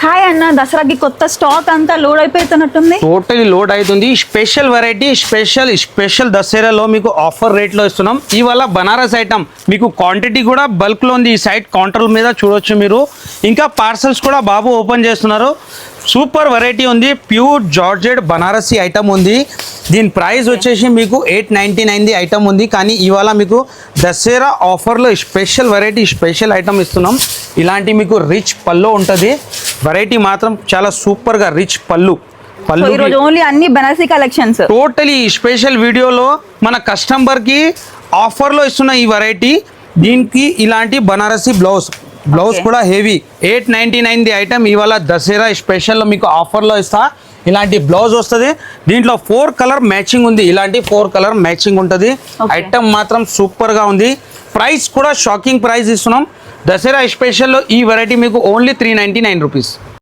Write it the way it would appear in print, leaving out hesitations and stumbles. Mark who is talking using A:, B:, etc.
A: Hi అన్న, దసరాకి కొత్త స్టాక్ అంతా లోడ్ అయిపోతున్నట్టుంది.
B: టోటలీ లోడ్ అవుతుంది. స్పెషల్ వెరైటీ, స్పెషల్ దసరాలో మీకు ఆఫర్ రేట్లో ఇస్తున్నాం. ఇవాళ బనారస్ ఐటమ్ మీకు క్వాంటిటీ కూడా బల్క్లో ఉంది. ఈ సైడ్ కౌంటర్ మీద చూడొచ్చు మీరు. ఇంకా పార్సల్స్ కూడా బాబు ఓపెన్ చేస్తున్నారు. సూపర్ వెరైటీ ఉంది. ప్యూర్ జార్జెట్ బనారసీ ఐటమ్ ఉంది. దీని ప్రైస్ వచ్చేసి మీకు 899 ఐటమ్ ఉంది. కానీ ఇవాళ మీకు దసరా ఆఫర్లో స్పెషల్ వెరైటీ, స్పెషల్ ఐటమ్ ఇస్తున్నాం. ఇలాంటి మీకు రిచ్ పళ్ళు ఉంటుంది. వెరైటీ మాత్రం చాలా సూపర్గా రిచ్ పళ్ళు.
A: ఈరోజు ఓన్లీ అన్ని బనారసీ కలెక్షన్స్.
B: టోటలీ స్పెషల్ వీడియోలో మన కస్టమర్కి ఆఫర్లో ఇస్తున్న ఈ వెరైటీ. దీనికి ఇలాంటి బనారసీ బ్లౌజ్ కూడా హెవీ. 899 ఐటమ్ ఇవాళ దసరా స్పెషల్లో మీకు ఆఫర్లో ఇస్తా. ఇలాంటి బ్లౌజ్ వస్తుంది. దీంట్లో 4 కలర్ మ్యాచింగ్ ఉంది. ఇలాంటి 4 కలర్ మ్యాచింగ్ ఉంటుంది. ఐటమ్ మాత్రం సూపర్గా ఉంది. ప్రైస్ కూడా షాకింగ్ ప్రైస్ ఇస్తున్నాం. దసరా స్పెషల్లో ఈ వెరైటీ మీకు ఓన్లీ 399 రూపీస్.